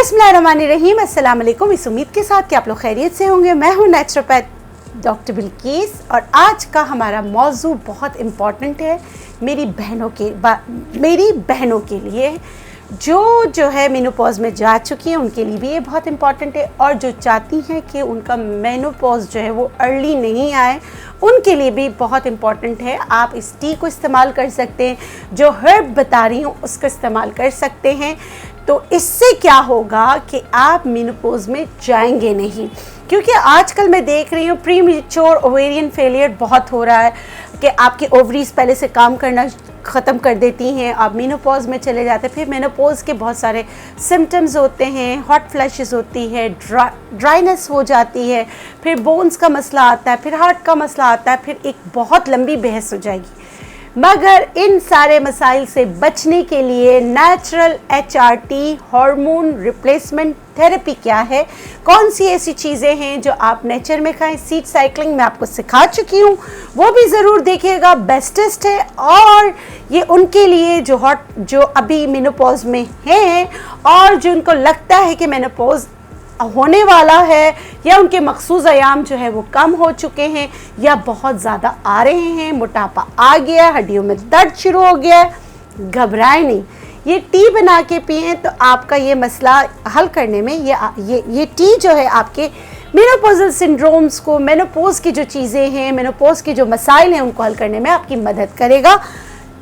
बिस्मिल्लाहिर्रहमानिर्रहीम, अस्सलाम वालेकुम। इस उम्मीद के साथ कि आप लोग खैरियत से होंगे। मैं हूँ नेचुरोपैथ डॉक्टर बिल्किस और आज का हमारा मौजू बहुत इम्पॉर्टेंट है मेरी बहनों के लिए जो है मेनोपॉज में जा चुकी हैं, उनके लिए भी ये बहुत इम्पॉर्टेंट है, और जो चाहती हैं कि उनका मेनोपॉज जो है वो अर्ली नहीं आए, उनके लिए भी बहुत इम्पॉर्टेंट है। आप इस टी को इस्तेमाल कर सकते हैं, जो हर्ब बता रही हूँ उसका इस्तेमाल कर सकते हैं। तो इससे क्या होगा कि आप मेनोपॉज में जाएंगे नहीं, क्योंकि आजकल मैं देख रही हूँ प्रीमेच्योर ओवेरियन फेलियर बहुत हो रहा है कि आपकी ओवरीज पहले से काम करना ख़त्म कर देती हैं, आप मेनोपॉज में चले जाते हैं। फिर मेनोपॉज के बहुत सारे सिम्टम्स होते हैं, हॉट फ्लैशेस होती है, ड्राइनेस हो जाती है, फिर बोन्स का मसला आता है, फिर हार्ट का मसला आता है, फिर एक बहुत लंबी बहस हो जाएगी। मगर इन सारे मसाइल से बचने के लिए natural HRT hormone replacement therapy क्या है, कौन सी ऐसी चीज़ें हैं जो आप नेचर में खाएं, सीड साइकिलिंग मैं आपको सिखा चुकी हूँ, वो भी ज़रूर देखिएगा, बेस्टेस्ट है। और ये उनके लिए जो अभी मेनोपॉज में हैं और जो उनको लगता है कि मेनोपॉज होने वाला है, या उनके मखसूस अयाम जो है वो कम हो चुके हैं या बहुत ज़्यादा आ रहे हैं, मोटापा आ गया, हड्डियों में दर्द शुरू हो गया, घबराएं नहीं, ये टी बना के पिएं तो आपका ये मसला हल करने में ये टी जो है आपके मेनोपॉजल सिंड्रोम्स को, मेनोपॉज की जो चीज़ें हैं, मेनोपॉज के जो मसाइल हैं उनको हल करने में आपकी मदद करेगा।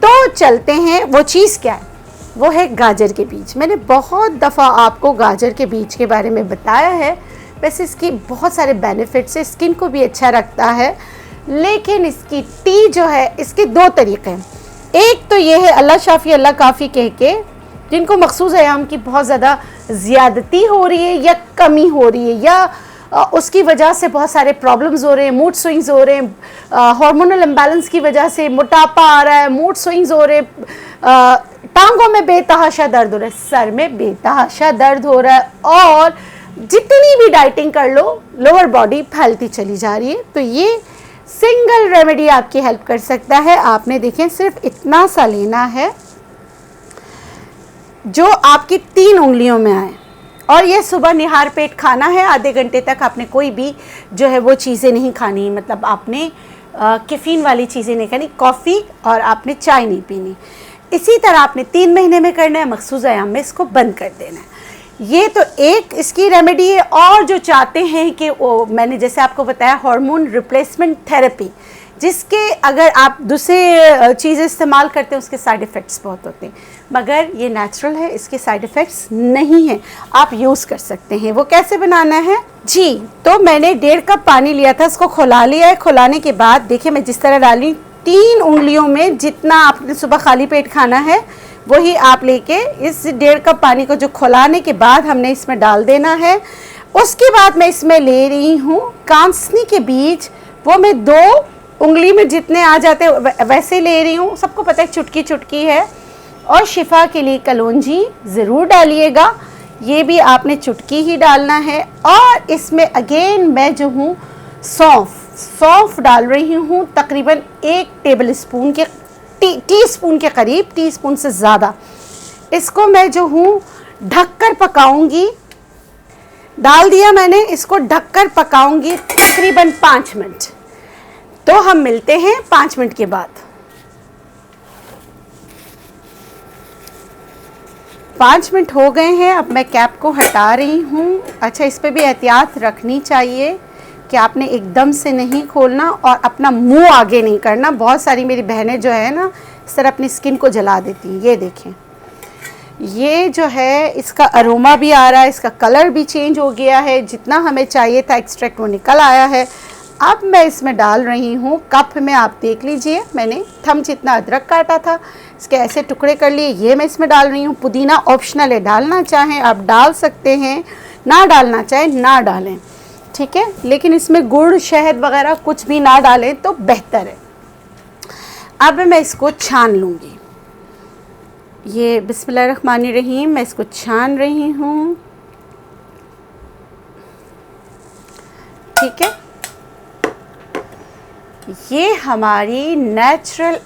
तो चलते हैं, वो चीज़ क्या है, वो है गाजर के बीज। मैंने बहुत दफ़ा आपको गाजर के बीज के बारे में बताया है। वैसे इसकी बहुत सारे बेनिफिट्स है, स्किन को भी अच्छा रखता है, लेकिन इसकी टी जो है, इसके दो तरीके हैं। एक तो ये है अल्लाह शाफ़ी अल्लाह काफ़ी कह के, जिनको मखसूस अयाम की बहुत ज़्यादा ज़्यादती हो रही है या कमी हो रही है, या उसकी वजह से बहुत सारे प्रॉब्लम्स हो रहे हैं, मूड स्विंग्स हो रहे हैं, हार्मोनल इम्बैलेंस की वजह से मोटापा आ रहा है, मूड स्विंग्स हो रहे हैं, टांगों में बेतहाशा दर्द हो रहा है, सर में बेतहाशा दर्द हो रहा है, और जितनी भी डाइटिंग कर लो लोअर बॉडी फैलती चली जा रही है। तो ये सिंगल रेमेडी आपकी हेल्प कर सकता है। आपने देखें सिर्फ इतना सा लेना है जो आपकी 3 उंगलियों में आए, और ये सुबह निहार पेट खाना है। आधे घंटे तक आपने कोई भी जो है वो चीज़ें नहीं खानी, मतलब आपने कैफीन वाली चीज़ें नहीं खानी, कॉफ़ी और आपने चाय नहीं पीनी। इसी तरह आपने 3 महीने में करना है, मखसूस अयाम में इसको बंद कर देना है। ये तो एक इसकी रेमेडी है। और जो चाहते हैं कि वो, मैंने जैसे आपको बताया, हार्मोन रिप्लेसमेंट थेरेपी, जिसके अगर आप दूसरे चीज़ें इस्तेमाल करते हैं उसके साइड इफ़ेक्ट्स बहुत होते हैं, मगर ये नेचुरल है, इसके साइड इफ़ेक्ट्स नहीं हैं, आप यूज़ कर सकते हैं। वो कैसे बनाना है जी, तो मैंने 1.5 कप पानी लिया था, इसको खुला लिया है। खुलाने के बाद देखिए मैं जिस तरह डाली, 3 उंगलियों में जितना आपने सुबह खाली पेट खाना है वही आप लेके इस 1.5 कप पानी को जो खुलाने के बाद हमने इसमें डाल देना है। उसके बाद मैं इसमें ले रही हूँ कांसनी के बीज, वो मैं 2 उंगली में जितने आ जाते वैसे ले रही हूँ, सबको पता है चुटकी चुटकी है। और शिफा के लिए कलौंजी ज़रूर डालिएगा, ये भी आपने चुटकी ही डालना है। और इसमें अगेन मैं जो हूँ सौंफ डाल रही हूँ, तकरीबन 1 टेबल स्पून के टीस्पून के करीब, टीस्पून से ज़्यादा। इसको मैं जो हूँ ढककर पकाऊंगी, डाल दिया मैंने, इसको ढककर पकाऊंगी तकरीबन 5 मिनट। तो हम मिलते हैं 5 मिनट के बाद। 5 मिनट हो गए हैं, अब मैं कैप को हटा रही हूँ। अच्छा, इस पर भी एहतियात रखनी चाहिए कि आपने एकदम से नहीं खोलना और अपना मुंह आगे नहीं करना। बहुत सारी मेरी बहनें जो है ना, इस तरह अपनी स्किन को जला देती हैं। ये देखें, ये जो है इसका अरोमा भी आ रहा है, इसका कलर भी चेंज हो गया है, जितना हमें चाहिए था एक्सट्रैक्ट वो निकल आया है। अब मैं इसमें डाल रही हूँ कप में, आप देख लीजिए, मैंने थम जितना अदरक काटा था, इसके ऐसे टुकड़े कर लिए, ये मैं इसमें डाल रही हूँ। पुदीना ऑप्शनल है, डालना चाहें आप डाल सकते हैं, ना डालना चाहें ना डालें, ठीक है, लेकिन इसमें गुड़ शहद वगैरह कुछ भी ना डालें तो बेहतर है। अब मैं इसको छान लूँगी। ये बिस्मिल्लाहिर्रहमानिर्रहीम, मैं इसको छान रही हूँ, ठीक है। ये हमारी नेचुरल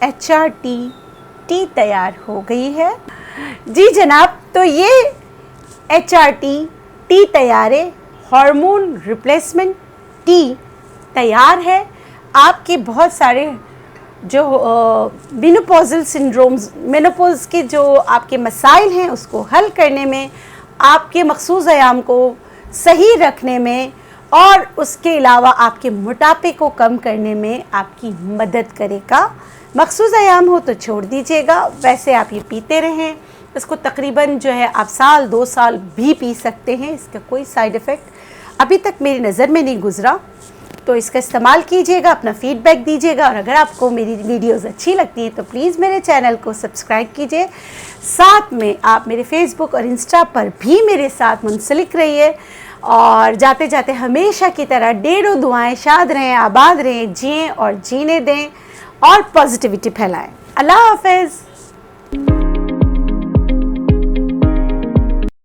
HRT टी तैयार हो गई है जी जनाब। तो ये HRT टी तैयार है, हार्मोन रिप्लेसमेंट टी तैयार है आपके बहुत सारे जो मेनोपॉजल सिंड्रोम्स, मेनोपॉज के जो आपके मसाइल हैं उसको हल करने में, आपके मखसूस आयाम को सही रखने में और उसके अलावा आपके मोटापे को कम करने में आपकी मदद करेगा। मखसूस आयाम हो तो छोड़ दीजिएगा, वैसे आप ये पीते रहें। इसको तकरीबन जो है आप साल 2 साल भी पी सकते हैं, इसका कोई साइड इफ़ेक्ट अभी तक मेरी नज़र में नहीं गुज़रा। तो इसका इस्तेमाल कीजिएगा, अपना फीडबैक दीजिएगा और अगर आपको मेरी वीडियोस अच्छी लगती हैं तो प्लीज़ मेरे चैनल को सब्सक्राइब कीजिए। साथ में आप मेरे फेसबुक और इंस्टा पर भी मेरे साथ मुंसलिक रहिए और जाते जाते हमेशा की तरह ढेरों दुआएं, शाद रहें, आबाद रहें, जिएँ और जीने दें और पॉजिटिविटी फैलाएं। अल्लाह हाफ़िज़।